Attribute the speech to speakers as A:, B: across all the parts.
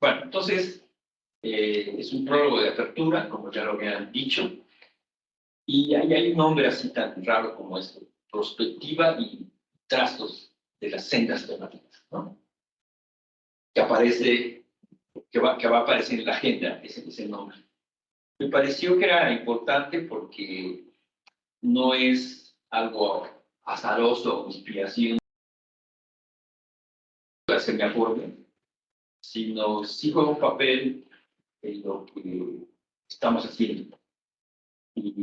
A: Bueno, entonces, es un prólogo de apertura, como ya lo habían dicho, y ahí hay un nombre así tan raro como esto, prospectiva y trazos de las sendas temáticas, ¿no? Que aparece, que va a aparecer en la agenda, ese nombre. Me pareció que era importante porque no es algo azaroso o inspiración para que me acuerde, sino sí juega un papel en lo que estamos haciendo. Y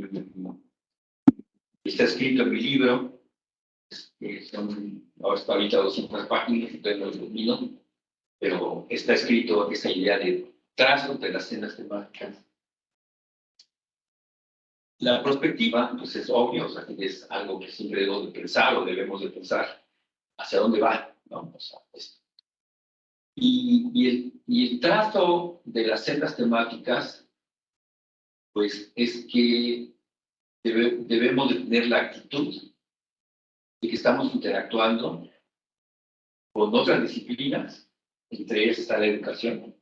A: está escrito en mi libro, son hasta ahorita 200 páginas, entonces no lo domino, pero está escrito esa idea de trazos de las sendas temáticas. La perspectiva, pues es obvio, o sea, que es algo que siempre debemos de pensar o debemos de pensar hacia dónde va, ¿no? O sea, y el trazo de las sendas temáticas, pues es que debemos de tener la actitud de que estamos interactuando con otras disciplinas, entre ellas está la educación.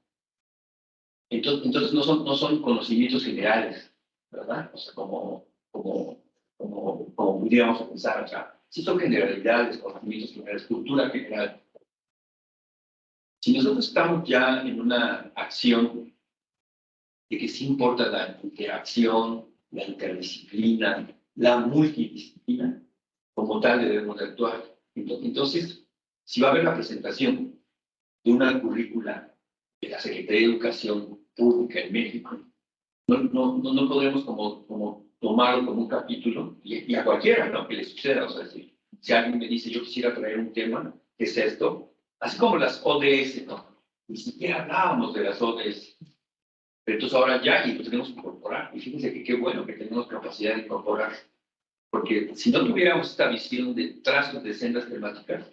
A: Entonces no son conocimientos generales, ¿verdad? O sea, como pudiéramos pensar, o sea, sí son generalidades, conocimientos generales, cultura general. Si nosotros estamos ya en una acción de que sí importa la interacción, la interdisciplina, la multidisciplina, como tal debemos de actuar. Entonces, si va a haber la presentación de una currícula de la Secretaría de Educación Pública en México, no podremos como tomarlo como un capítulo y a cualquiera, ¿no? Que le suceda. O sea, si alguien me dice, yo quisiera traer un tema, ¿qué es esto? Así como las ODS, ¿no? Ni siquiera hablábamos de las ODS. Pero entonces ahora ya, y lo tenemos que incorporar. Y fíjense que qué bueno que tenemos capacidad de incorporar. Porque si no tuviéramos esta visión de trazos de sendas temáticas,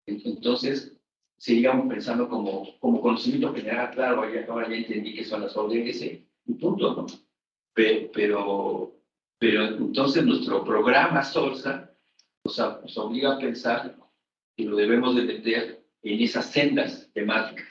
A: entonces seguíamos pensando como conocimiento general, claro, ahora ya entendí que son las ODS, y punto, ¿no? Pero entonces nuestro programa SOLSA nos obliga a pensar que lo debemos de meter en esas sendas temáticas,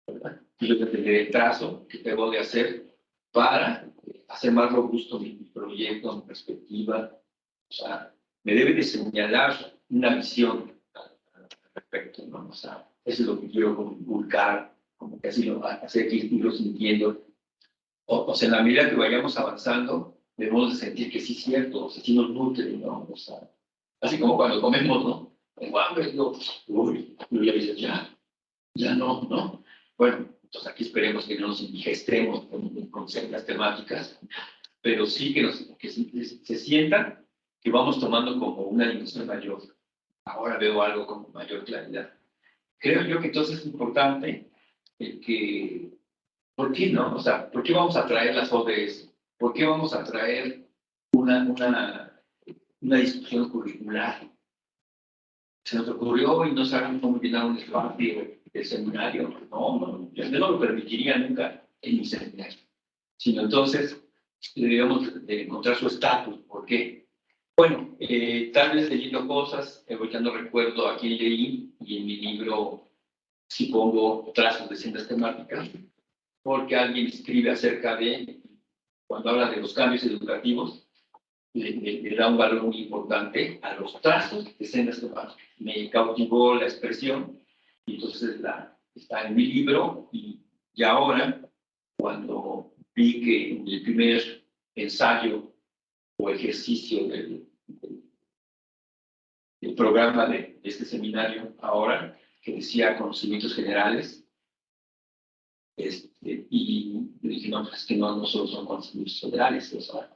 A: ¿verdad? Y yo tendré el trazo que debo de hacer para hacer más robusto mi proyecto, mi perspectiva. O sea, me debe de señalar una visión al respecto, ¿no? O sea, eso es lo que quiero inculcar, como que así hacer que irlo sintiendo. O sea, en la medida que vayamos avanzando, debemos de sentir que sí es cierto, o sea, sí nos nutre, ¿no? O sea, así como cuando comemos, ¿no? Tengo hambre, digo, uy, y ya dices, ya no. Bueno, entonces aquí esperemos que no nos indigestemos con ciertas temáticas, pero sí que se sientan que vamos tomando como una dimensión mayor. Ahora veo algo con mayor claridad. Creo yo que entonces es importante que, ¿por qué no? O sea, ¿por qué vamos a traer las ODS? ¿Por qué vamos a traer una discusión curricular? Se nos ocurrió y no sabemos cómo llenar un espacio del seminario. No, yo no lo permitiría nunca en mi seminario. Sino entonces deberíamos de encontrar su estatus. ¿Por qué? Bueno, tal vez leyendo cosas, ahorita no recuerdo a quién leí, y en mi libro sí pongo trazos de sendas temáticas, porque alguien escribe acerca de, cuando habla de los cambios educativos, le da un valor muy importante a los trazos de sendas temáticas. Me cautivó la expresión, y entonces está en mi libro, y ahora, cuando vi que en el primer ensayo o ejercicio del programa de este seminario ahora, que decía conocimientos generales, y dije, no, pues es que no solo son conocimientos generales, o sea,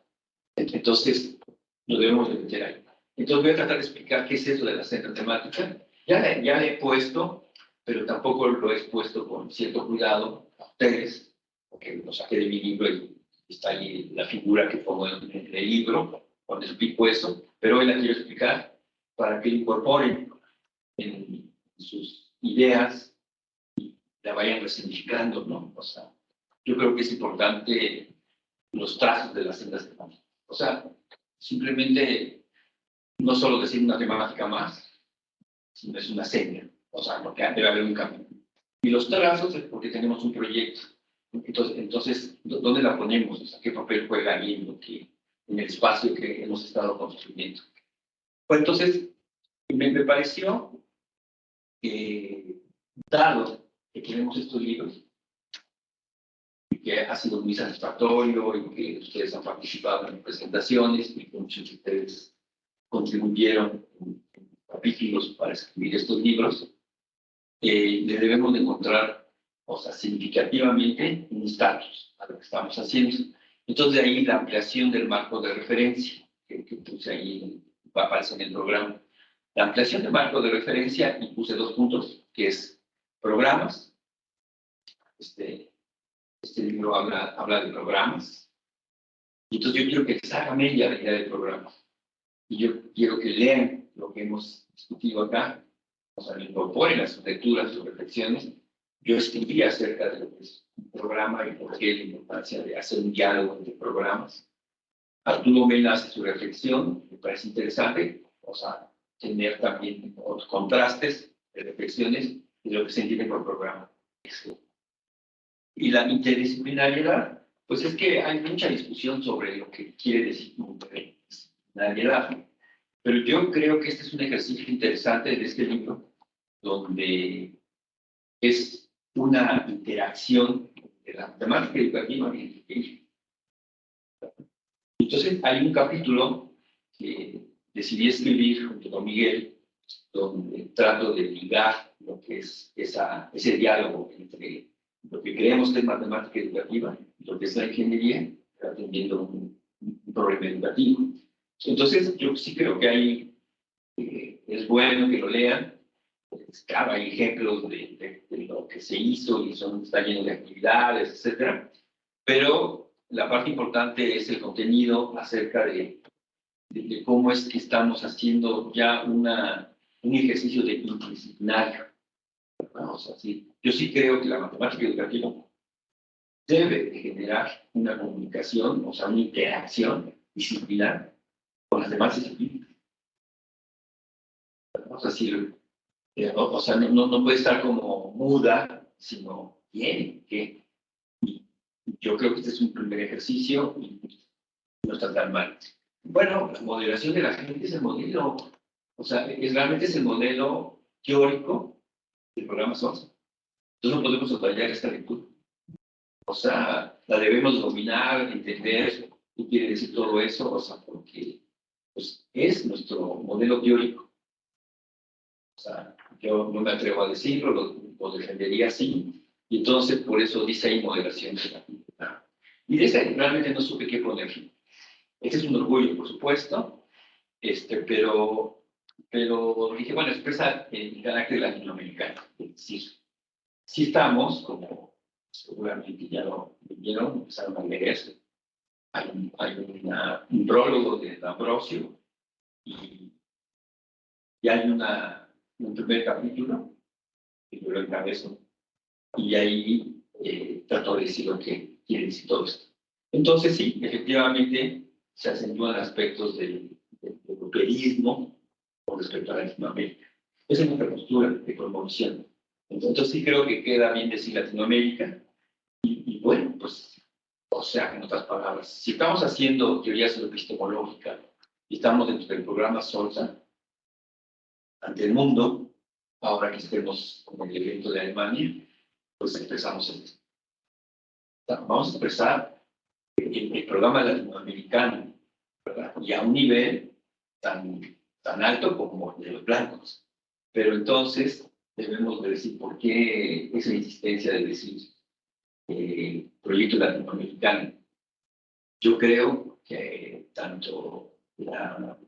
A: entonces lo debemos de meter ahí. Entonces voy a tratar de explicar qué es eso de la senda temática. Ya le he puesto, pero tampoco lo he expuesto con cierto cuidado a ustedes, porque lo saqué de mi libro y está ahí la figura que pongo en el libro, cuando explico eso, pero hoy la quiero explicar para que lo incorporen en sus ideas y la vayan resignificando, ¿no? O sea, yo creo que es importante los trazos de las sendas temáticas. O sea, simplemente no solo decir una temática más, sino es una senda. O sea, porque debe haber un camino. Y los trazos es porque tenemos un proyecto. Entonces, ¿dónde la ponemos? O sea, ¿qué papel juega ahí en el espacio que hemos estado construyendo? Pues entonces, me pareció, dado que tenemos estos libros, que ha sido muy satisfactorio y que ustedes han participado en presentaciones y que muchos de ustedes contribuyeron en capítulos para escribir estos libros, le debemos de encontrar, o sea, significativamente un estatus a lo que estamos haciendo. Entonces, de ahí la ampliación del marco de referencia, que puse ahí, aparece en el programa. La ampliación del marco de referencia, y puse 2 puntos, que es programas. Este libro habla de programas. Y entonces yo quiero que les haga media la idea del programa. Y yo quiero que lean lo que hemos discutido acá, o sea, incorporen las sus lecturas, sus reflexiones. Yo escribí acerca de lo que es un programa y por qué la importancia de hacer un diálogo entre programas. Arturo Mena hace su reflexión, me parece interesante, o sea, tener también otros contrastes de reflexiones de lo que se entiende por programa. Y la interdisciplinariedad, pues es que hay mucha discusión sobre lo que quiere decir interdisciplinariedad. Pero yo creo que este es un ejercicio interesante de este libro, donde es una interacción de la matemática educativa y el inglés. Entonces, hay un capítulo que decidí escribir junto con Miguel, donde trato de ligar lo que es ese diálogo entre lo que creemos que es matemática educativa y lo que es la ingeniería, atendiendo un problema educativo. Entonces, yo sí creo que hay, es bueno que lo lean. Claro, hay ejemplos de lo que se hizo y está lleno de actividades, etcétera, pero la parte importante es el contenido acerca de cómo es que estamos haciendo ya un ejercicio de interdisciplinario. O sea, sí, yo sí creo que la matemática educativa debe generar una comunicación, o sea, una interacción disciplinar con las demás disciplinas. O sea, sí, o sea, no puede estar como muda, sino tiene que. Yo creo que este es un primer ejercicio y no está tan mal. Bueno, la moderación de la gente es el modelo, o sea, realmente es el modelo teórico del programa SOS. Entonces no podemos soslayar esta lectura. O sea, la debemos dominar, entender qué quiere decir todo eso, o sea, porque pues, es nuestro modelo teórico. O sea, yo no me atrevo a decirlo, lo defendería así, y entonces por eso dice ahí moderación de la actividad. Y de esta realmente no supe qué poner. Este es un orgullo, por supuesto, pero dije, bueno, expresa el carácter latinoamericano. Es decir, sí estamos, como seguramente ya lo vieron, empezaron a leer esto. Hay un prólogo de Ambrosio y hay un primer capítulo que yo lo encabezo y ahí trato de decir lo que quiere decir todo esto. Entonces sí, efectivamente se acentúan aspectos del europeísmo con respecto a Latinoamérica. Esa es nuestra postura de promoción. Entonces sí creo que queda bien decir Latinoamérica y bueno, pues, o sea, en otras palabras, si estamos haciendo teoría epistemológica y estamos dentro del programa SOLSA ante el mundo, ahora que estemos con el evento de Alemania, pues expresamos esto. Vamos a expresar el programa latinoamericano, ¿verdad? Y a un nivel tan alto como el de los blancos. Pero entonces debemos de decir por qué esa insistencia de decir proyecto latinoamericano. Yo creo que tanto la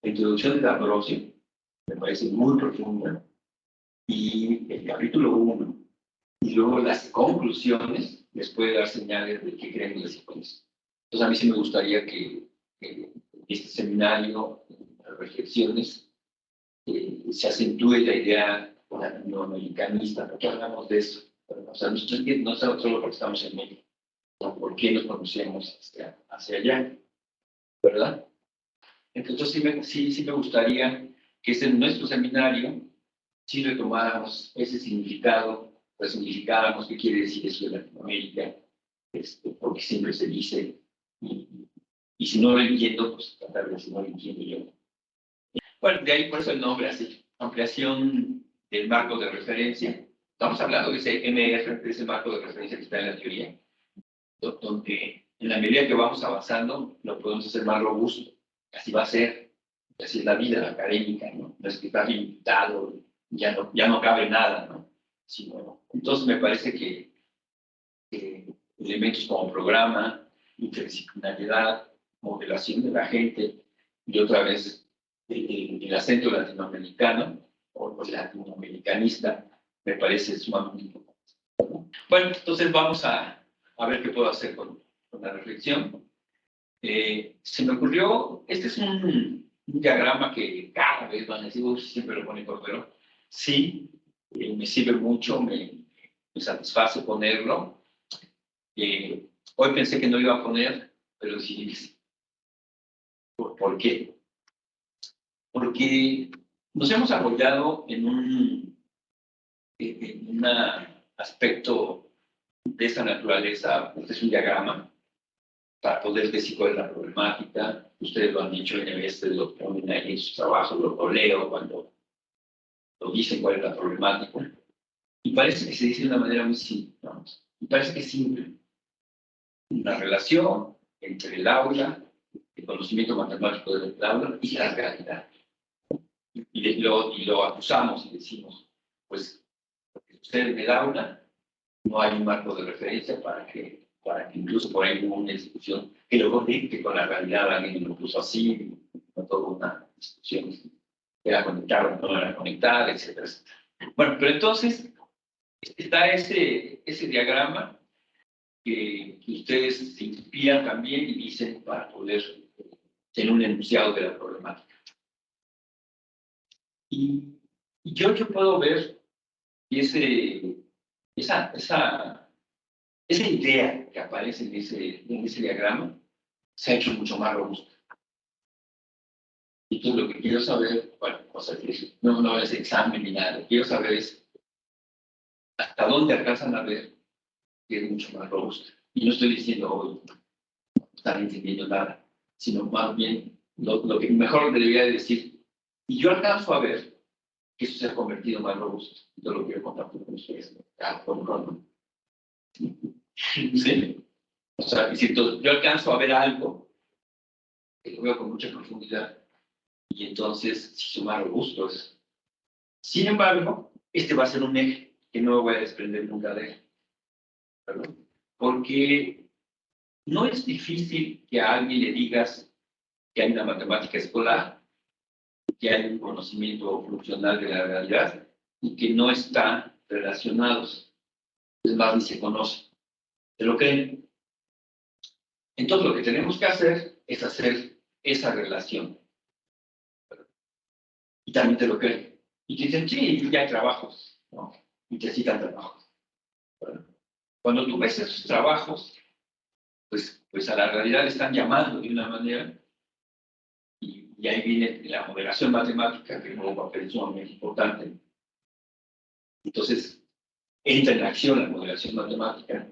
A: introducción de Ambrosio me parece muy profunda y el capítulo 1 y luego las conclusiones les puede dar señales de qué queremos decir con eso. Entonces a mí sí me gustaría que este seminario, reflexiones, se acentúe la idea latinoamericanista, porque hablamos de eso. O sea, no solo porque estamos en México, sino por qué nos conocemos hacia allá, ¿verdad? Entonces sí me gustaría que este nuestro seminario si retomáramos ese significado, resignificáramos qué quiere decir eso de Latinoamérica, porque siempre se dice, y si no lo entiendo, pues tratar de si no lo entiendo yo. Bueno, de ahí por eso el nombre así, ampliación del marco de referencia. Estamos hablando de ese MR, de ese marco de referencia que está en la teoría, donde en la medida que vamos avanzando lo podemos hacer más robusto. Así va a ser, así es la vida académica, ¿no? No es que está limitado, ya no cabe nada, ¿no? Entonces me parece que elementos como programa, interdisciplinariedad, modelación de la gente, y otra vez el acento latinoamericano o latinoamericanista, me parece sumamente importante. Bueno, entonces vamos a ver qué puedo hacer con la reflexión. Se me ocurrió, este es un diagrama que cada vez van a decir, siempre lo pone pero sí, me sirve mucho, me satisface ponerlo. Hoy pensé que no iba a poner, pero decidí sí. ¿Por qué? Porque nos hemos apoyado en un aspecto de esta naturaleza, este es un diagrama, para poder decir cuál es la problemática. Ustedes lo han dicho en el lo ponen ahí en sus trabajos, lo leo cuando lo dicen cuál es la problemática. Y parece que se dice de una manera muy simple, ¿no? Y parece que es simple. Una relación entre el aula, el conocimiento matemático del aula y la realidad. Y lo acusamos y decimos, pues, porque sucede en el aula, no hay un marco de referencia para que incluso por ahí hubo una discusión que lo conecte con la realidad, alguien lo puso así, no toda una discusión, era conectar o no era conectar, etcétera, etcétera. Bueno, pero entonces está ese diagrama que ustedes se inspiran también y dicen para poder tener un enunciado de la problemática. Y yo puedo ver esa idea que aparece en ese diagrama se ha hecho mucho más robusta. Y entonces lo que quiero saber, bueno, o sea, no es examen ni nada, lo que quiero saber es hasta dónde alcanzan a ver que es mucho más robusta. Y no estoy diciendo hoy no están entendiendo nada, sino más bien lo que mejor debería decir. Y yo alcanzo a ver que eso se ha convertido más robusto. Yo lo quiero contar con ustedes. ¿Sí? O sea, yo alcanzo a ver algo que lo veo con mucha profundidad y entonces si son más robustos. Sin embargo, este va a ser un eje que no me voy a desprender nunca de él. ¿Verdad? Porque no es difícil que a alguien le digas que hay una matemática escolar, que hay un conocimiento funcional de la realidad y que no están relacionados. Es más, ni se conocen. ¿Se lo creen? Entonces, lo que tenemos que hacer es hacer esa relación. Y también te lo creen. Y te dicen, sí, ya hay trabajos, ¿no? Y te citan trabajos. Cuando tú ves esos trabajos, pues a la realidad le están llamando de una manera, y ahí viene la modelación matemática, que juega un papel sumamente importante. Entonces, entra en acción la modelación matemática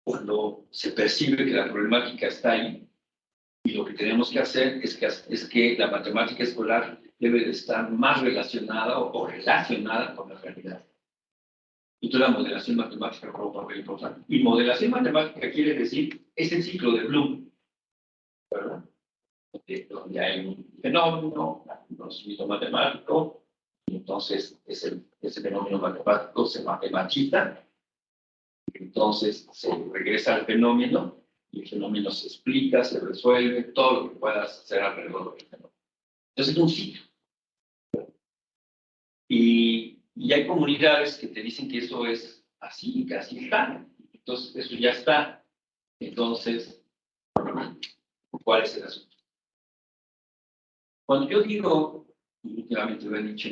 A: cuando se percibe que la problemática está ahí, y lo que tenemos que hacer es que la matemática escolar debe de estar más relacionada o relacionada con la realidad. Y toda la modelación matemática juega un papel importante. Y modelación matemática quiere decir ese ciclo de Bloom, ¿verdad? Donde hay un fenómeno, un conocimiento matemático, y entonces ese fenómeno matemático se matematiza, entonces se regresa al fenómeno, y el fenómeno se explica, se resuelve, todo lo que puedas hacer alrededor del fenómeno. Entonces es un ciclo. Y hay comunidades que te dicen que eso es así, que así está. Entonces eso ya está. Entonces, ¿cuál es el asunto? Cuando yo digo, y últimamente lo he dicho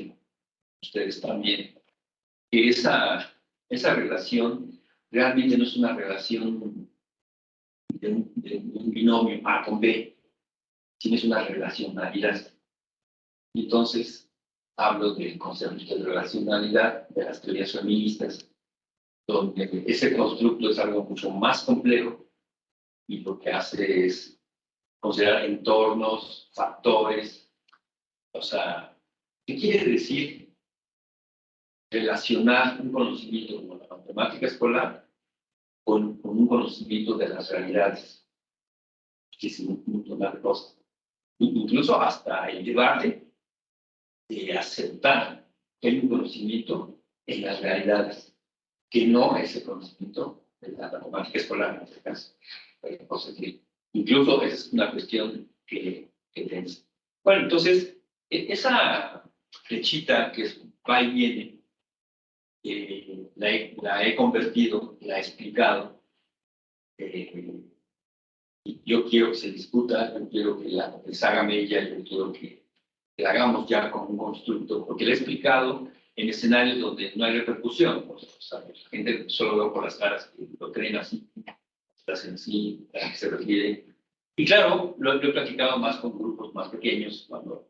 A: ustedes también, que esa relación realmente no es una relación de un binomio A con B, sino es una relacionalidad. Y entonces, hablo del concepto de relacionalidad de las teorías feministas, donde ese constructo es algo mucho más complejo y lo que hace es considerar entornos, factores, o sea, ¿qué quiere decir relacionar un conocimiento como la matemática escolar con un conocimiento de las realidades? Que es un montón de cosas. Incluso hasta el debate de aceptar que hay un conocimiento en las realidades, que no es el conocimiento de la matemática escolar en este caso. O sea, que incluso es una cuestión que tensa. Bueno, entonces, esa flechita que es va y viene, la he convertido, la he explicado. Y yo quiero que se discuta, yo quiero que se haga mella, yo quiero que la hagamos ya con un constructo, porque le he explicado en escenarios donde no hay repercusión. O sea, la gente solo veo por las caras que lo creen así, hacen así, a qué se refiere. Y claro, lo he platicado más con grupos más pequeños cuando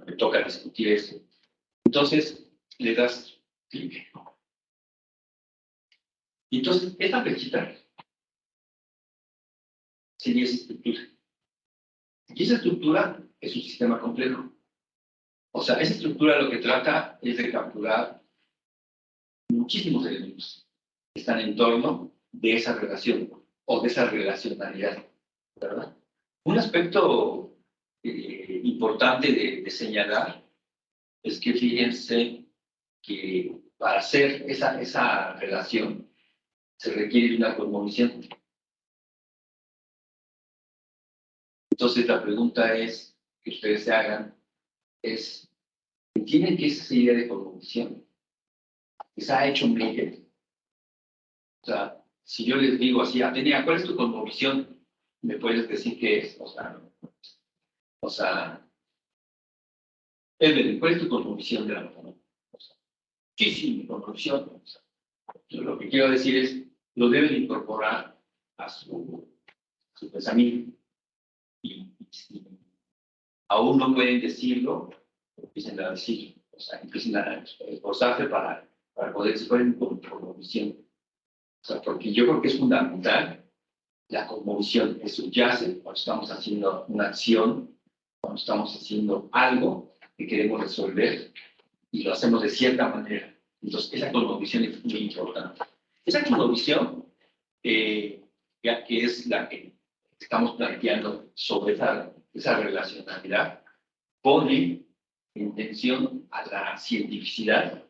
A: me toca discutir eso. Entonces, le das clic. Y entonces, esta flechita sería esa estructura. Y esa estructura es un sistema complejo. O sea, esa estructura lo que trata es de capturar muchísimos elementos que están en torno de esa relación o de esa relacionalidad, ¿verdad? Un aspecto importante de señalar es que fíjense que para hacer esa relación se requiere de una cosmovisión. Entonces la pregunta es que ustedes se hagan es, ¿entienden qué es esa idea de cosmovisión? Que se ha hecho Miguel. O sea, si yo les digo así, Atenea, ¿cuál es tu cosmovisión? ¿Me puedes decir qué es? O sea, Evelyn, ¿cuál es tu cosmovisión de la matemática? Sí, mi cosmovisión. O sea, yo lo que quiero decir es, lo deben incorporar a su pensamiento. Y si aún no pueden decirlo, empiecen a decirlo. O sea, empiecen a esforzarse para poder ser con cosmovisión. O sea, porque yo creo que es fundamental la cosmovisión que subyace cuando estamos haciendo una acción, cuando estamos haciendo algo que queremos resolver y lo hacemos de cierta manera. Entonces, esa cosmovisión es muy importante. Esa cosmovisión, ya que es la que estamos planteando sobre esa relacionalidad, pone en tensión a la cientificidad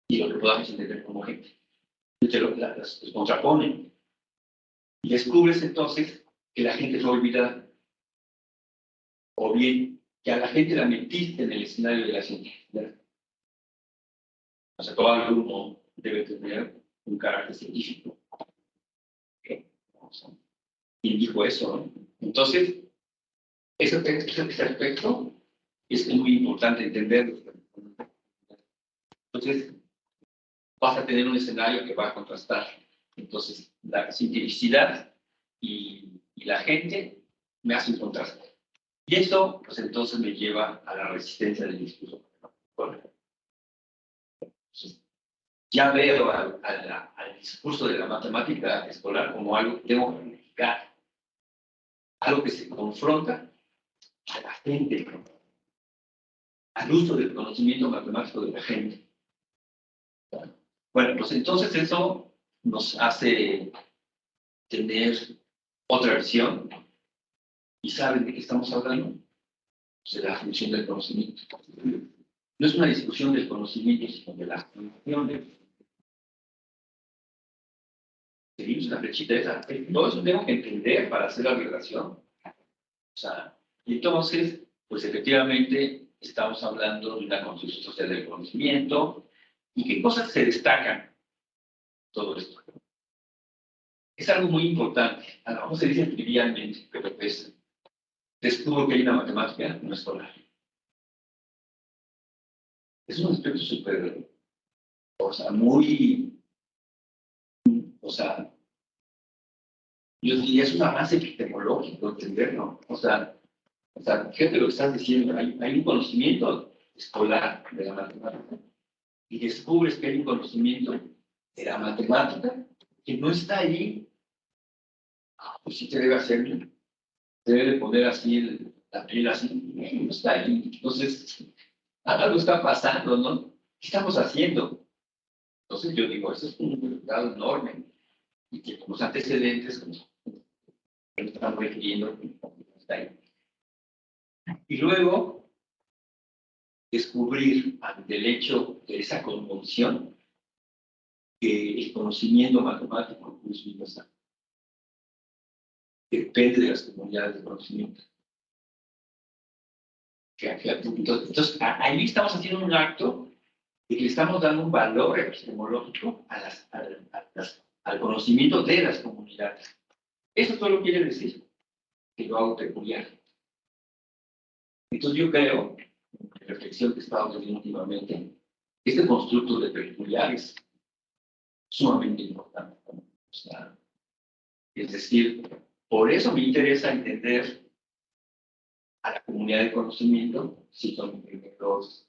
A: y lo que podamos entender como gente. Las contraponen. Y descubres entonces que la gente fue olvidada. O bien que a la gente la metiste en el escenario de la cientificidad. O sea, todo alumno debe tener un carácter científico. ¿Quién dijo eso? Entonces, ese aspecto es muy importante entenderlo. Entonces, vas a tener un escenario que va a contrastar. Entonces, la cientificidad y la gente me hacen contraste. Y eso, pues entonces me lleva a la resistencia del discurso. Entonces, ya veo al discurso de la matemática escolar como algo que tengo que verificar, algo que se confronta a la gente, al uso del conocimiento matemático de la gente. Bueno, pues entonces eso nos hace tener otra visión. ¿Y saben de qué estamos hablando? Pues de la función del conocimiento. No es una discusión del conocimiento, sino de la función del seguimos la flechita esa. Todo eso tengo que entender para hacer la relación. O sea, y entonces, pues efectivamente estamos hablando de una construcción social del conocimiento y qué cosas se destacan todo esto. Es algo muy importante. A lo mejor se dice trivialmente, pero pues descubro que hay una matemática no escolar. Es un aspecto súper, o sea, muy, o sea, yo diría es un avance epistemológico entenderlo. O sea, fíjate lo que estás diciendo, hay un conocimiento escolar de la matemática y descubres que hay un conocimiento de la matemática que no está ahí, pues sí te debe hacer, te debe poner así la piel así, no está ahí. Entonces, algo está pasando, ¿no? ¿Qué estamos haciendo? Entonces yo digo, eso es un resultado enorme y que con los antecedentes como estamos refiriendo, está ahí. Y luego, descubrir ante el hecho de esa conmoción que el conocimiento matemático es universal. Depende de las comunidades de conocimiento. Entonces, ahí estamos haciendo un acto de que le estamos dando un valor epistemológico al conocimiento de las comunidades. Eso solo quiere decir que lo hago peculiar. Entonces yo creo, en la reflexión que he estado teniendo últimamente, este constructo de peculiar es sumamente importante. O sea, es decir, por eso me interesa entender a la comunidad de conocimiento, si son ingenieros,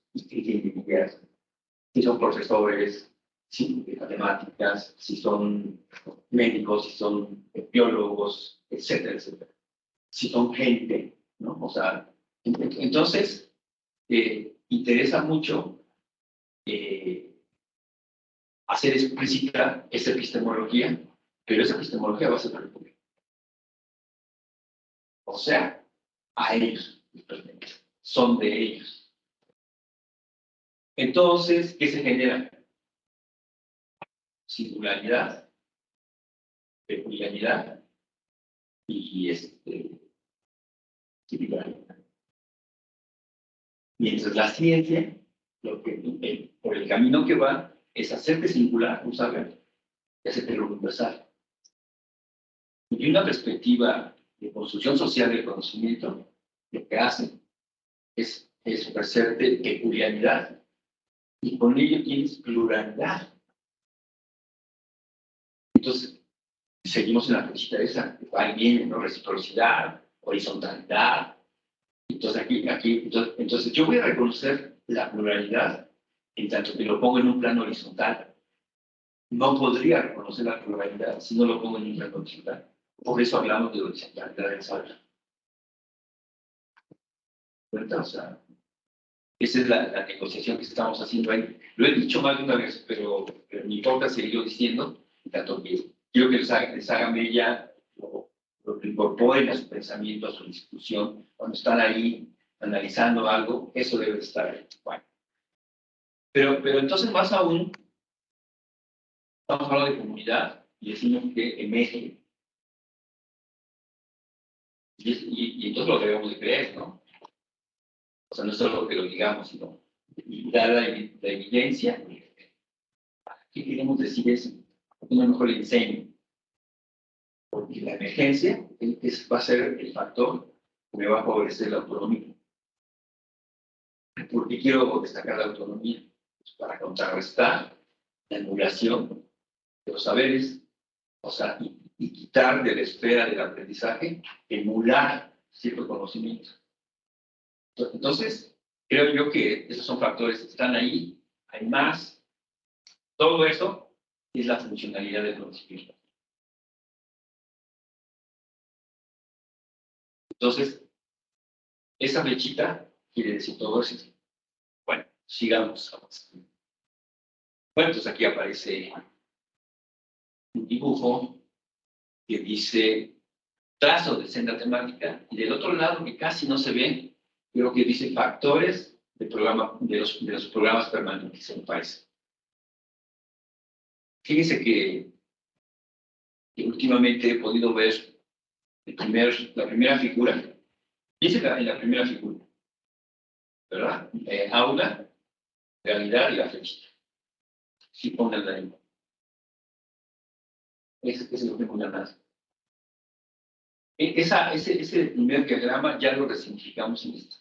A: si son profesores, si de matemáticas, si son médicos, si son biólogos, etcétera, etcétera. Si son gente, ¿no? O sea, entonces, interesa mucho hacer explícita esa epistemología, pero esa epistemología va a ser pública. O sea, a ellos, son de ellos. Entonces, ¿qué se genera? Singularidad, peculiaridad y singularidad. Mientras la ciencia, por el camino que va, es hacerte singular un saber y hacerte lo universal. Y una perspectiva de construcción social del conocimiento, lo que hace es ofrecerte peculiaridad y con ello tienes pluralidad. Entonces, seguimos en la flechita esa, va bien, ¿no? Reciprocidad, horizontalidad. Entonces, entonces yo voy a reconocer la pluralidad en tanto que lo pongo en un plano horizontal. No podría reconocer la pluralidad si no lo pongo en un plano horizontal. Por eso hablamos de horizontalidad del saber. O sea, esa es la negociación que estamos haciendo ahí. Lo he dicho más de una vez, pero me importa seguirlo diciendo, tanto que quiero que les haga mella, lo incorporen a su pensamiento, a su discusión, cuando están ahí analizando algo, eso debe estar ahí. Bueno. Pero entonces, más aún, estamos hablando de comunidad y decimos que emerge. Y entonces lo debemos de creer, ¿no? O sea, no es solo que lo digamos, sino dar la evidencia. ¿Qué queremos decir eso? A lo mejor le enseño. Porque la emergencia va a ser el factor que me va a favorecer la autonomía. ¿Por qué quiero destacar la autonomía? Pues para contrarrestar la anulación de los saberes, o sea, y quitar de la esfera del aprendizaje, emular cierto conocimiento. Entonces, creo yo que esos son factores que están ahí, hay más. Todo eso es la funcionalidad del conocimiento. Entonces, esa flechita quiere decir todo eso. Bueno, sigamos. Bueno, entonces aquí aparece un dibujo que dice trazo de senda temática y del otro lado, que casi no se ve, creo que dice factores de los programas permanentes, se me parece. Fíjense que últimamente he podido ver la primera figura. Fíjense en la primera figura, ¿verdad? Aula, realidad y la flechita. Sí, pongan ahí. Ese es lo que pongan más. Ese primer diagrama ya lo resignificamos en esto.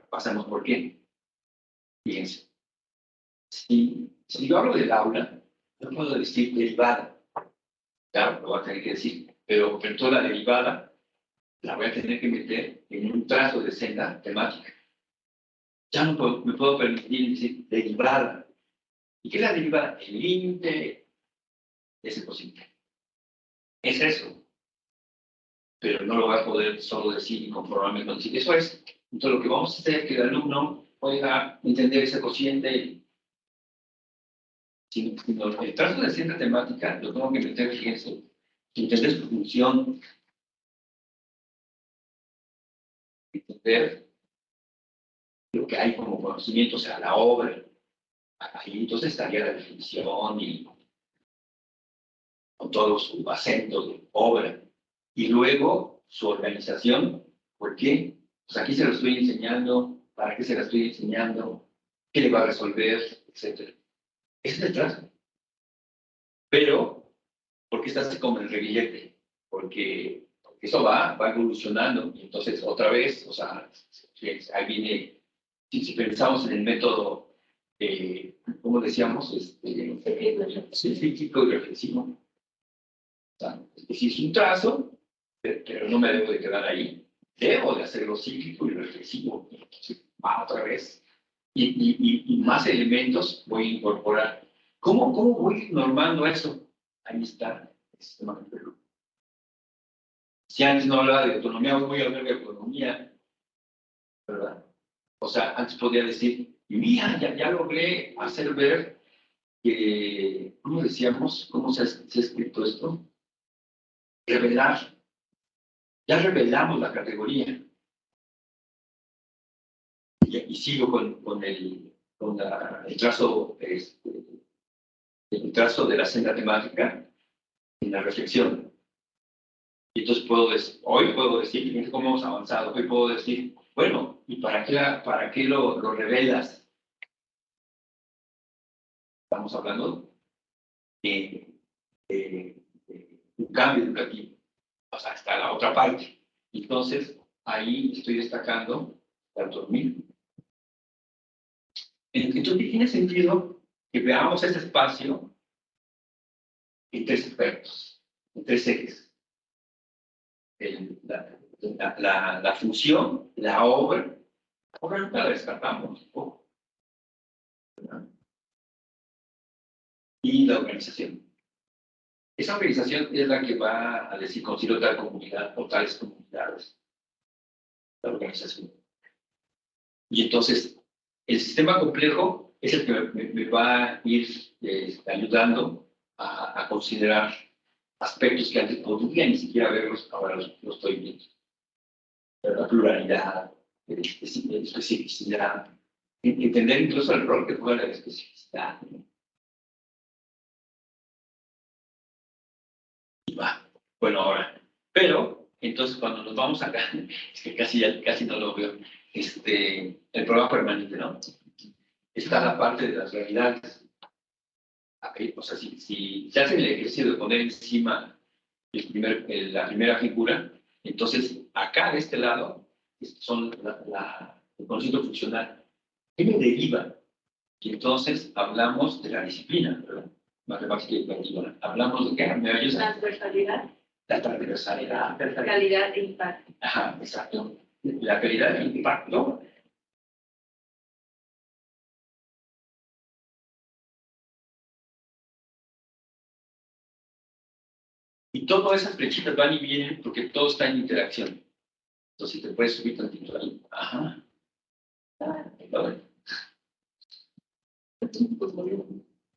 A: Pasamos por qué. Fíjense. Si yo hablo del aula, no puedo decir derivada. Claro, lo voy a tener que decir. Pero toda la derivada la voy a tener que meter en un trazo de senda temática. ya no me puedo permitir decir derivada. ¿Y qué es la derivada? El límite de ese cociente. Es eso. Pero no lo voy a poder solo decir y conformarme con decir eso es. Entonces lo que vamos a hacer es que el alumno pueda entender ese cociente. Si el trazo de cierta temática lo tengo que meter, fíjense, entender su función, entender lo que hay como conocimiento, o sea, la obra. Ahí entonces estaría la definición y con todos sus acentos de obra. Y luego su organización, ¿por qué? Pues aquí se lo estoy enseñando, ¿para qué se la estoy enseñando? ¿Qué le va a resolver? Etcétera. Ese es el trazo. Pero, ¿por qué está así como el reguillete? Porque eso va evolucionando. Y entonces, otra vez, o sea, ahí viene, si pensamos en el método, ¿cómo decíamos? Cíclico y reflexivo. O sea, es decir, es un trazo, pero no me debo de quedar ahí. Debo de hacerlo cíclico y reflexivo. Entonces, va otra vez. Y más elementos voy a incorporar. ¿Cómo voy normando eso? Ahí está el sistema complejo. Si antes no hablaba de autonomía, hoy voy a hablar de autonomía, ¿verdad? O sea, antes podía decir, mira, ya logré hacer ver que, ¿cómo decíamos? ¿Cómo se ha escrito esto? Revelar. Ya revelamos la categoría. Y sigo con el trazo, el trazo de la senda temática en la reflexión. Y entonces hoy puedo decir, fíjense cómo hemos avanzado, hoy puedo decir, bueno, ¿y para qué lo revelas? Estamos hablando de, un cambio educativo. O sea, está la otra parte. Entonces, ahí estoy destacando la autonomía. Entonces, tiene sentido que veamos ese espacio en tres aspectos, en tres ejes. La función, la obra nunca la descartamos, ¿verdad? Y la organización. Esa organización es la que va a decir, considero tal comunidad o tales comunidades, la organización. Y entonces, el sistema complejo es el que me va a ir ayudando a considerar aspectos que antes podría ni siquiera verlos, ahora los estoy viendo. La pluralidad, la especificidad, entender incluso el rol que juega la especificidad. Y va, bueno, ahora, pero, entonces cuando nos vamos acá, es que casi no lo veo, el programa permanente, ¿no? Está la parte de las realidades. Okay, o sea, si se hace el ejercicio de poner encima la primera figura, entonces acá de este lado son el concepto funcional. ¿Qué me deriva? Y entonces hablamos de la disciplina, ¿verdad? Matemática y educativa. Hablamos de qué? ¿Me ayudas?
B: Transversalidad.
A: La transversalidad.
B: Calidad e impacto.
A: Ajá, exacto. La calidad e impacto. Y todas esas flechitas van y vienen porque todo está en interacción. Entonces, te puedes subir tantito ahí. Ajá.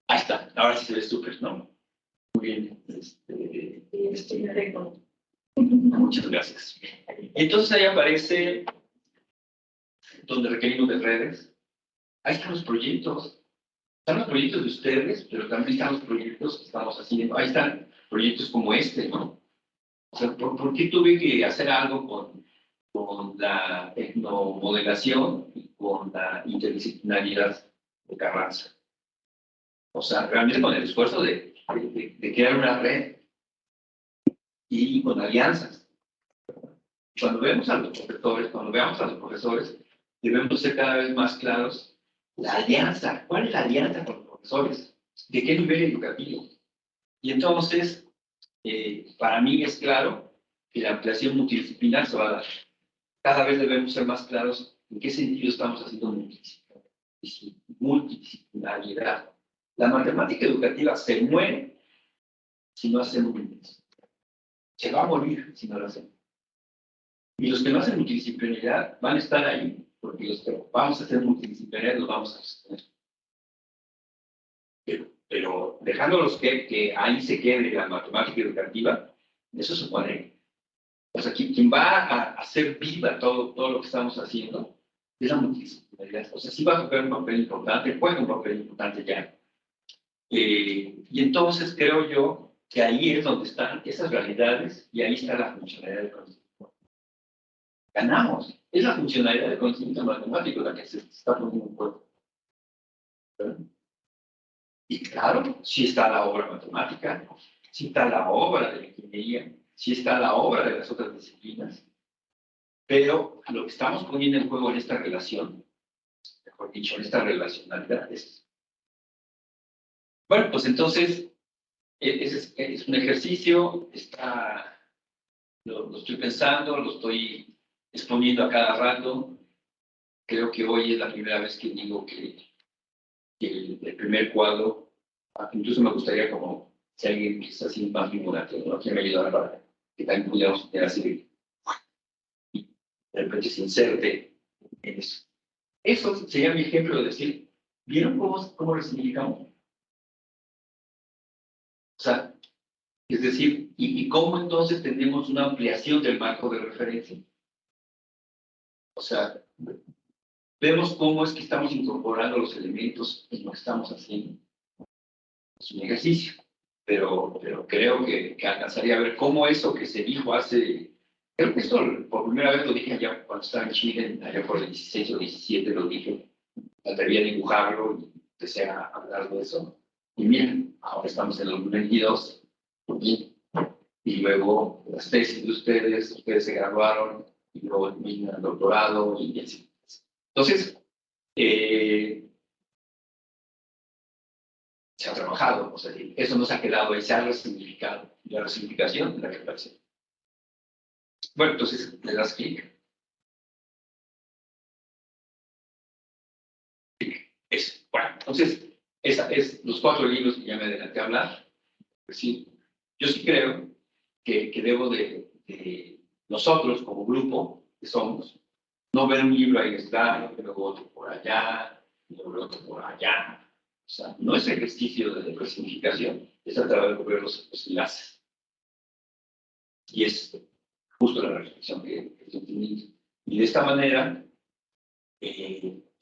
A: Ahí está. Ahora sí se ve súper, ¿no? Muy bien. Muchas gracias. Entonces ahí aparece donde requerimos de redes. Ahí están los proyectos. Están los proyectos de ustedes, pero también están los proyectos que estamos haciendo. Ahí están proyectos como este, ¿no? O sea, ¿por qué tuve que hacer algo con la etnomodelación y con la interdisciplinaridad de Carranza? O sea, realmente con el esfuerzo de crear una red y con alianzas. Cuando veamos a los profesores, debemos ser cada vez más claros. La alianza, ¿cuál es la alianza con los profesores? ¿De qué nivel educativo? Y entonces, para mí es claro que la ampliación multidisciplinar se va a dar. Cada vez debemos ser más claros ¿En qué sentido estamos haciendo multidisciplinariedad? La matemática educativa se muere si no hacemos multidisciplinaridad. Se va a morir si no lo hacemos. Y los que no hacen multidisciplinaridad van a estar ahí, porque los que vamos a hacer multidisciplinaridad los vamos a sostener. Pero dejándolos que ahí se quede la matemática educativa, eso supone. O sea, quien va a hacer viva todo lo que estamos haciendo es la multidisciplinaridad. O sea, sí va a jugar un papel importante, juega un papel importante ya. Y entonces creo yo que ahí es donde están esas realidades y ahí está la funcionalidad del conocimiento. Ganamos. Es la funcionalidad del conocimiento matemático la que se está poniendo en juego. Y claro, sí está la obra matemática, sí está la obra de la ingeniería, sí está la obra de las otras disciplinas, pero lo que estamos poniendo en juego en esta relación, mejor dicho, en esta relacionalidad es... Bueno, pues entonces, es un ejercicio, lo estoy pensando, lo estoy exponiendo a cada rato. Creo que hoy es la primera vez que digo que el primer cuadro, incluso me gustaría como si alguien que está así más divulgativo, ¿no? Que me ayudara para que también pudiéramos tener así y de repente se inserte en eso. Eso sería mi ejemplo de decir, ¿vieron cómo resignificamos? O sea, es decir, ¿y cómo entonces tenemos una ampliación del marco de referencia? O sea, vemos cómo es que estamos incorporando los elementos en lo que estamos haciendo. Es un ejercicio, pero creo que alcanzaría a ver cómo eso que se dijo hace... Creo que esto por primera vez lo dije allá cuando estaba en Chile, allá por el 16 o 17 lo dije. Me atreví a dibujarlo y empecé a hablar de eso. Y miren, ahora estamos en el 2022 y luego las tesis de ustedes se graduaron y luego vino al doctorado y así. Entonces, se ha trabajado, o sea, eso no se ha quedado ahí, se ha resignificado. La resignificación es la que aparece. Bueno, entonces le das clic. Bueno, entonces, esa es los 4 libros que ya me adelanté a hablar. Pues sí, yo sí creo que debo de nosotros como grupo que somos, no ver un libro ahí está, luego otro por allá, luego otro por allá. O sea, no es ejercicio de resignificación, es a través de ver los enlaces. Y es justo la reflexión que estoy teniendo. Y de esta manera,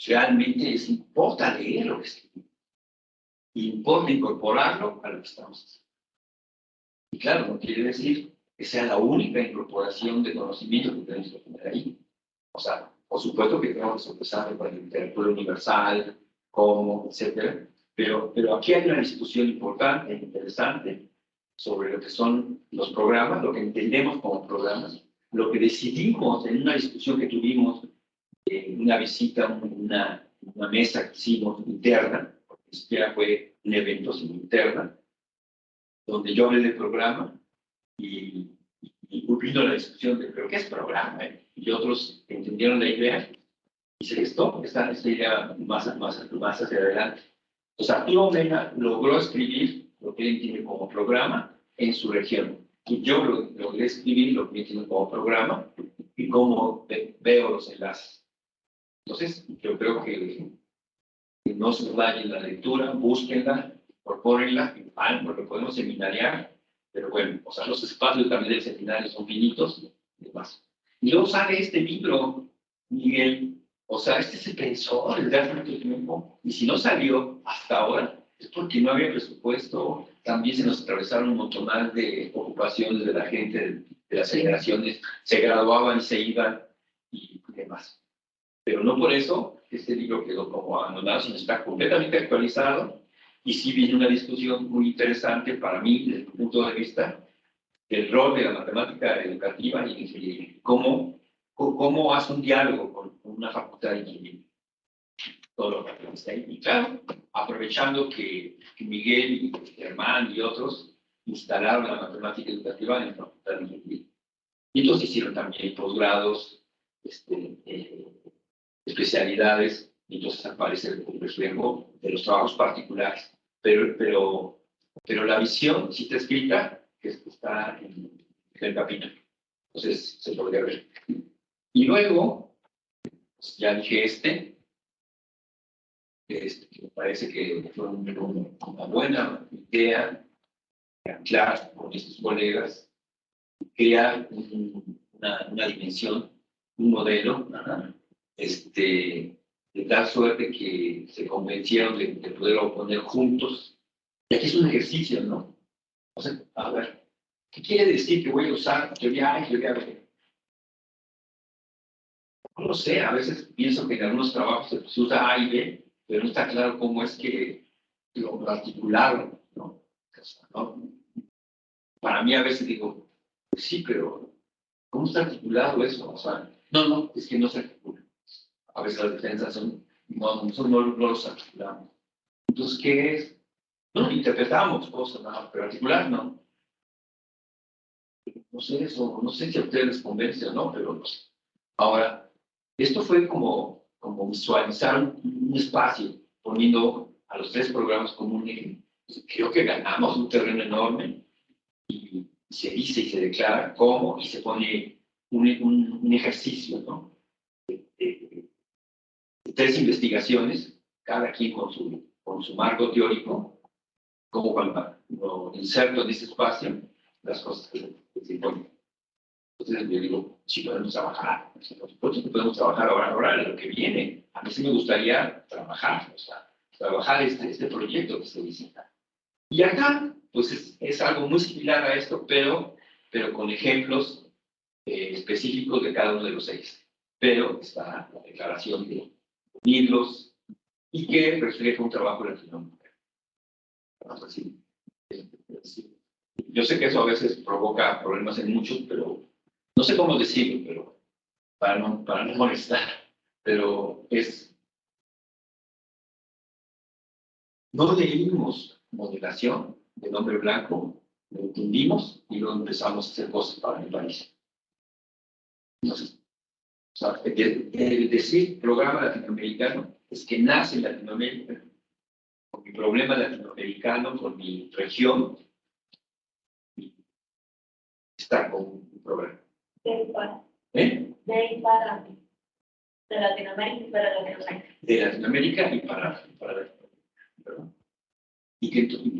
A: realmente importa leer lo que escribimos. Importa incorporarlo a lo que estamos haciendo. Y claro, no quiere decir que sea la única incorporación de conocimiento que tenemos que tener ahí. O sea, por supuesto que tenemos que empezar con la literatura universal, cómo, etcétera, pero aquí hay una discusión importante, interesante, sobre lo que son los programas, lo que entendemos como programas, lo que decidimos en una discusión que tuvimos, una visita, una mesa que hicimos interna, porque ni siquiera fue un evento, sino interna, donde yo hablé del programa y vino la discusión de, ¿pero qué es programa? Y otros entendieron la idea y se gestó esta idea más hacia adelante. Entonces, Arturo Mena logró escribir lo que él entiende como programa en su región. Y yo logré escribir lo que él entiende como programa y cómo veo los enlaces. Entonces, yo creo que no se vayan la lectura, búsquenla, incorpórenla, porque podemos seminariar, pero bueno, o sea, los espacios también del seminario son finitos y demás. Y luego sale este libro, Miguel, o sea, este se pensó desde hace mucho tiempo, y si no salió hasta ahora, es porque no había presupuesto, también se nos atravesaron un montón más de ocupaciones de la gente, de las generaciones, se graduaban y se iban y demás. Pero no por eso este libro quedó como abandonado, sino está completamente actualizado y sí viene una discusión muy interesante para mí, desde mi punto de vista, del rol de la matemática educativa y la ingeniería. ¿Cómo hace un diálogo con una facultad de ingeniería? Todo lo que está ahí. Y claro, aprovechando que Miguel y Germán y otros instalaron la matemática educativa en la facultad de ingeniería. Y entonces hicieron también posgrados, especialidades, y entonces aparece el reflejo de los trabajos particulares. Pero la visión sí está escrita, que está en el capítulo. Entonces se podría ver. Y luego, pues, ya dije que me parece que fue una buena idea, anclar con estos colegas, crear una dimensión, un modelo, de tal suerte que se convencieron de poderlo poner juntos. Y aquí es un ejercicio, ¿no? O sea, a ver, ¿qué quiere decir que voy a usar teoría A y teoría B? No lo sé, a veces pienso que en algunos trabajos se usa A y B, pero no está claro cómo es que lo articularon, ¿no? O sea, ¿no? Para mí a veces digo, pues sí, pero ¿cómo está articulado eso? O sea, no, es que no se articula. A veces las defensas son, no, nosotros no los articulamos. Entonces, ¿qué es? No, interpretamos cosas, ¿no? Pero articular no. No sé eso, no sé si a ustedes les convence o no, pero ahora, esto fue como visualizar un espacio, poniendo a los tres programas como un eje. Creo que ganamos un terreno enorme y se dice y se declara cómo y se pone un ejercicio, ¿no? Tres investigaciones, cada quien con su marco teórico, como cuando lo inserto en ese espacio, las cosas que se ponen. Entonces yo digo, si podemos trabajar, por supuesto que podemos trabajar ahora en lo que viene. A mí sí me gustaría trabajar, o sea, trabajar este proyecto que se visita. Y acá, pues es algo muy similar a esto, pero con ejemplos específicos de cada uno de los seis. Pero está la declaración de unirlos y que refleja un trabajo latinoamericano. Así. Yo sé que eso a veces provoca problemas en muchos, pero no sé cómo decirlo, pero para no molestar, pero no leímos modelación del hombre blanco, lo entendimos y luego empezamos a hacer cosas para el país. Entonces, o sea, el decir programa latinoamericano es que nace en Latinoamérica, con mi problema latinoamericano, con mi región, está con un problema. ¿Eh?
B: De Latinoamérica y para Latinoamérica.
A: De Latinoamérica y para Latinoamérica. ¿Verdad?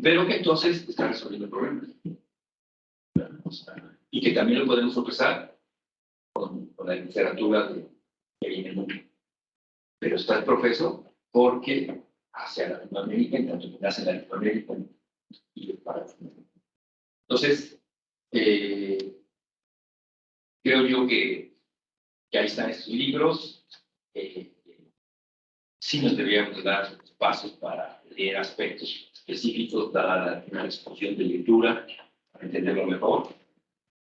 A: Pero que entonces está resolviendo problemas. O sea, y que también lo podemos sopesar con la literatura que viene mucho. Pero está el profesor porque hacia Latinoamérica, en tanto que nace en Latinoamérica y para Latinoamérica. Entonces, creo yo que ahí están estos libros. Sí nos deberíamos dar pasos para leer aspectos específicos, dada una exposición de lectura, para entenderlo mejor.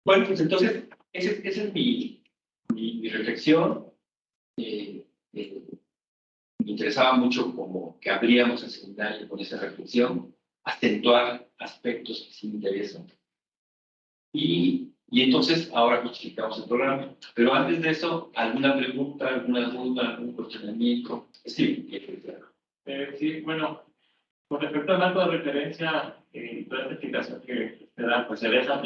A: Bueno, pues entonces, esa es mi reflexión. Me interesaba mucho como que abríamos el seminario con esa reflexión, acentuar aspectos que sí me interesan. Y entonces ahora justificamos el programa. Pero antes de eso, ¿alguna pregunta, alguna duda, algún cuestionamiento? Sí,
C: sí, bueno, con respecto al marco de referencia, toda esta explicación que te da, pues se ve esa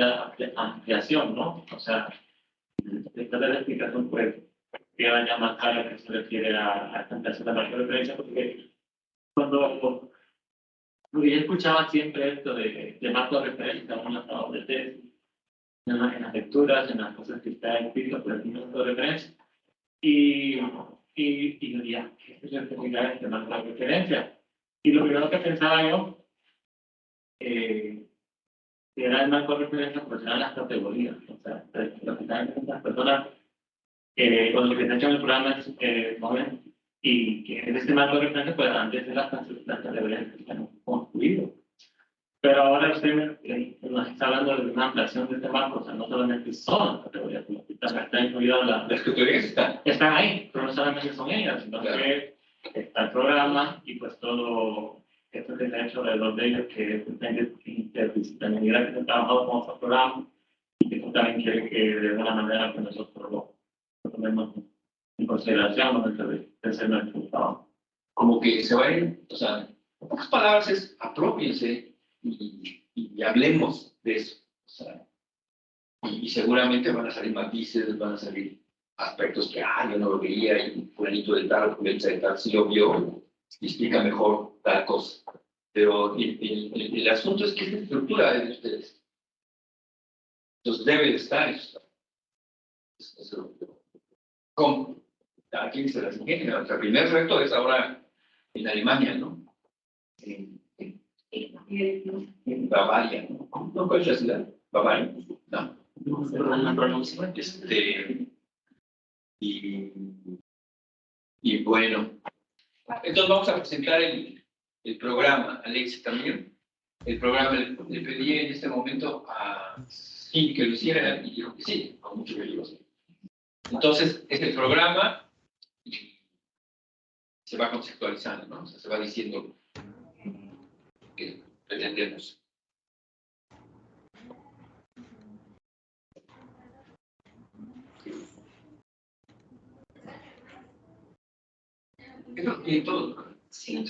C: ampliación, ¿no? O sea, esta de la explicación, pues, queda ya más clara que se refiere a esta ampliación de marco de referencia, porque cuando yo escuchaba siempre esto de marco de referencia, en los trabajos de tesis, en las lecturas, en las cosas que está escrito por el marco de referencia, y yo diría, ¿qué es este marco de referencia? Y lo primero que pensaba yo era el marco de referencia, pues eran las categorías. O sea, las personas, cuando lo que se ha hecho en el programa es joven, y que en este marco de referencia, pues antes de las categorías que están construidas. Pero ahora usted nos está hablando de una ampliación de este marco, o sea, no solamente son categorías, sino que están incluidas
A: las categorías
C: están ahí, pero no solamente son ellas, sino que está el programa y pues todo esto que se ha hecho alrededor de ellos, que es una interdisciplinaridad que se ha trabajado con otros programas y que tú también quieres que de alguna manera que nosotros lo tomemos en consideración dentro de ese no es el trabajo.
A: Como que se vayan, o sea, en pocas palabras es apropiense y hablemos de eso. O sea, y seguramente van a salir matices, van a salir aspectos que, yo no lo veía, y fulanito de tal, fulanito de tal, sí lo vio, y explica mejor tal cosa. Pero el asunto es que esta estructura es de ustedes. Entonces debe de estar eso. ¿Cómo? Aquí se las ingenia. Nuestro primer reto es ahora en Alemania, ¿no? En Bavaria, ¿no? ¿No cuál es la ciudad? ¿Bavaria? No. Y bueno, entonces vamos a presentar el programa, Alexis también. El programa le pedí en este momento a Sim que lo hiciera y dijo que sí, con mucho gusto. Entonces, es el programa y se va conceptualizando, ¿no? O sea, se va diciendo que pretendemos. Y todo.
C: Sí.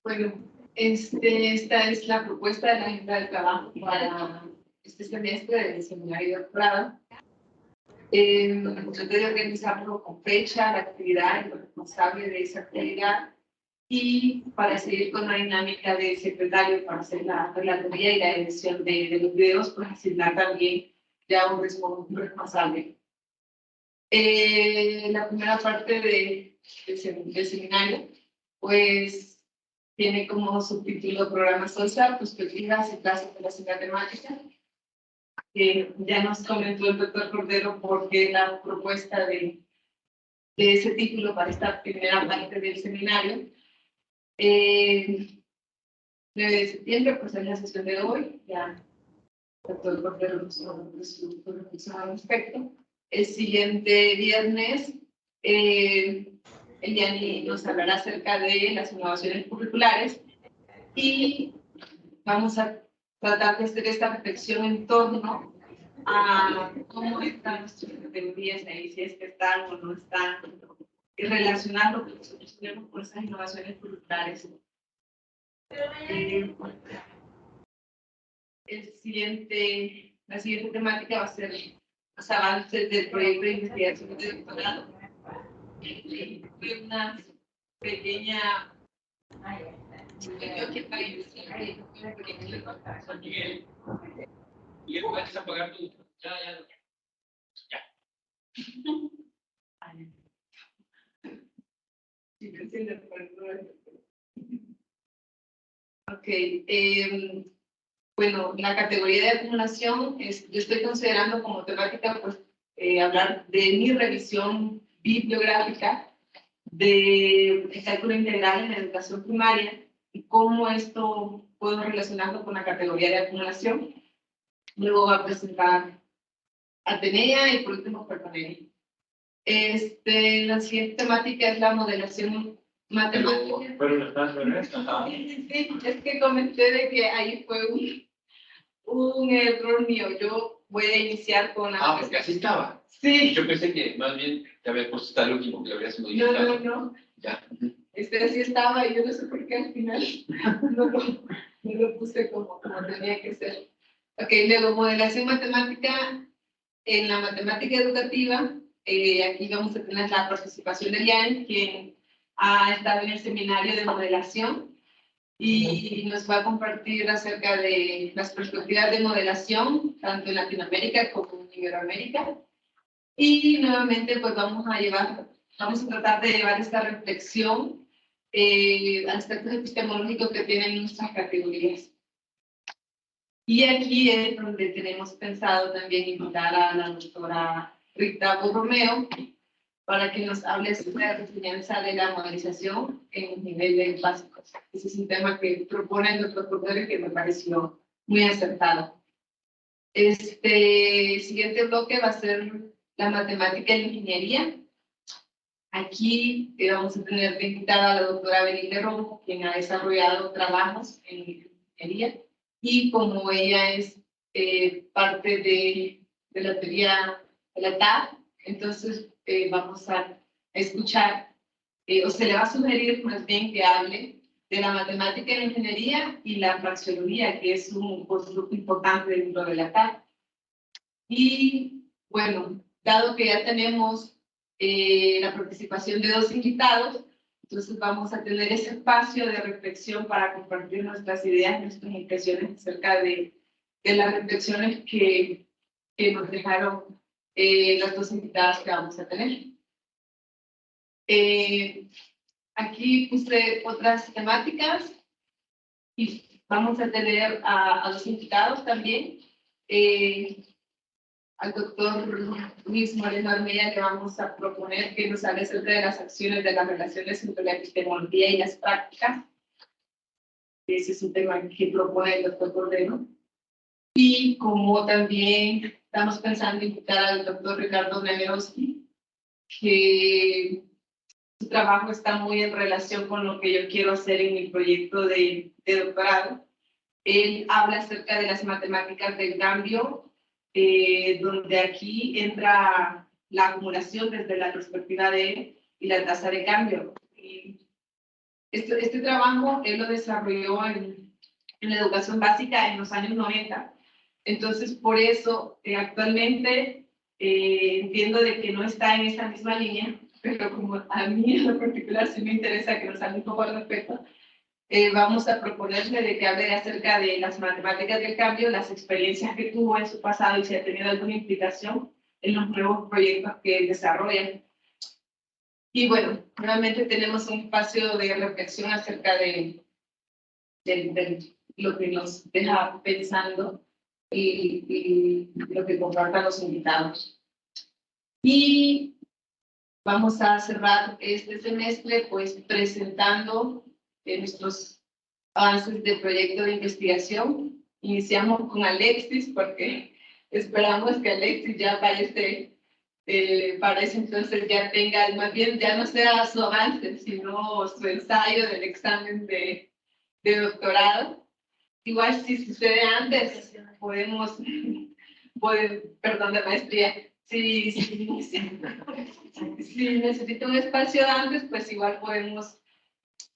D: Bueno, esta es la propuesta de la agenda de trabajo para este semestre del seminario de doctorado. Traté de organizarlo con fecha, la actividad, el responsable de esa actividad, y para seguir con la dinámica del secretario para hacer la relatoría y la edición de los videos, pues asignar también ya un responsable. La primera parte del seminario, pues tiene como subtítulo Programa Social, Perspectivas y Clases de las Matemáticas. Ya nos comentó el doctor Cordero porque la propuesta de ese título para esta primera parte del seminario. 9 de septiembre, pues es la sesión de hoy, ya el doctor Cordero nos dio su reflexión al respecto. El siguiente viernes, Eliani nos hablará acerca de las innovaciones curriculares y vamos a tratar de hacer esta reflexión en torno a cómo están nuestras categorías ahí, si es que están o no están, y relacionar lo que nosotros tenemos con esas innovaciones curriculares. La siguiente temática va a ser los avances del proyecto de investigación de doctorado. Fue una pequeña...
A: Miguel, ¿puedes apagar tu...? Ya.
D: Ok, bueno, la categoría de acumulación, yo estoy considerando como temática, pues, hablar de mi revisión bibliográfica de cálculo integral en la educación primaria y cómo esto puedo relacionarlo con la categoría de acumulación. Luego va a presentar Atenea y por último Pertonelli. La siguiente temática es la modelación matemática.
C: Pero lo estás viendo.
D: Sí, es que comenté de que ahí fue un error mío. Yo voy a iniciar con la...
A: Porque así estaba.
D: Sí.
A: Yo pensé que más bien te había puesto hasta el último, que lo habías modificado.
D: No.
A: Ya.
D: Así estaba y yo no sé por qué al final no lo puse como tenía que ser. Ok, luego modelación matemática. En la matemática educativa, aquí vamos a tener la participación de Jan, quien ha estado en el seminario de modelación y nos va a compartir acerca de las perspectivas de modelación, tanto en Latinoamérica como en Iberoamérica. Y nuevamente, pues vamos a tratar de llevar esta reflexión a aspectos epistemológicos que tienen nuestras categorías. Y aquí es donde tenemos pensado también invitar a la doctora Rita Borromeo para que nos hable sobre la enseñanza de la modelización en niveles básicos. Ese es un tema que propone el doctor Cordero y que me pareció muy acertado. Este siguiente bloque va a ser la matemática y la ingeniería. Aquí vamos a tener de invitada a la doctora Belinda Romo, quien ha desarrollado trabajos en ingeniería. Y como ella es parte de la teoría de la TAP, Entonces, vamos a escuchar, o se le va a sugerir más bien que hable de la matemática en la ingeniería y la franchología, que es un grupo importante dentro de la TAC. Y bueno, dado que ya tenemos la participación de 2 invitados, entonces vamos a tener ese espacio de reflexión para compartir nuestras ideas, nuestras impresiones acerca de las reflexiones que nos dejaron las 2 invitadas que vamos a tener. Aquí puse otras temáticas y vamos a tener a 2 invitados también. Al doctor Luis Moreno Armella, que vamos a proponer que nos hable acerca de las acciones de las relaciones entre la epistemología y las prácticas. Ese es un tema que propone el doctor Cordero. Y como también estamos pensando invitar al doctor Ricardo Nemirovsky, que su trabajo está muy en relación con lo que yo quiero hacer en mi proyecto de doctorado. Él habla acerca de las matemáticas del cambio, donde aquí entra la acumulación desde la perspectiva de él y la tasa de cambio. Y este trabajo él lo desarrolló en la educación básica en los años 90. Entonces, por eso, actualmente entiendo de que no está en esa misma línea, pero como a mí en lo particular sí me interesa que nos hable un poco al respecto, vamos a proponerle de que hable acerca de las matemáticas del cambio, las experiencias que tuvo en su pasado y si ha tenido alguna implicación en los nuevos proyectos que él desarrolla. Y bueno, nuevamente tenemos un espacio de reflexión acerca de lo que nos deja pensando y lo que compartan los invitados. Y vamos a cerrar este semestre pues presentando nuestros avances del proyecto de investigación. Iniciamos con Alexis porque esperamos que Alexis ya para ese entonces ya tenga, más bien ya no sea su avance, sino su ensayo del examen de doctorado. Igual si sucede antes, perdón, de maestría. Si necesita un espacio antes, pues igual podemos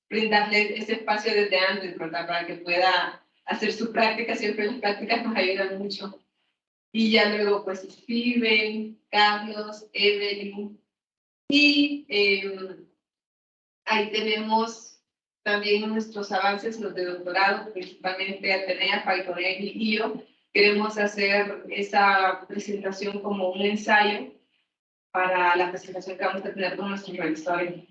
D: brindarle ese espacio desde antes, ¿verdad? Para que pueda hacer su práctica. Siempre las prácticas nos ayudan mucho. Y ya luego, pues, Steven, Carlos, Evelyn. Y ahí tenemos también nuestros avances, los de doctorado, principalmente Atenea, Falconegui y yo. Queremos hacer esa presentación como un ensayo para la presentación que vamos a tener con nuestros revisores.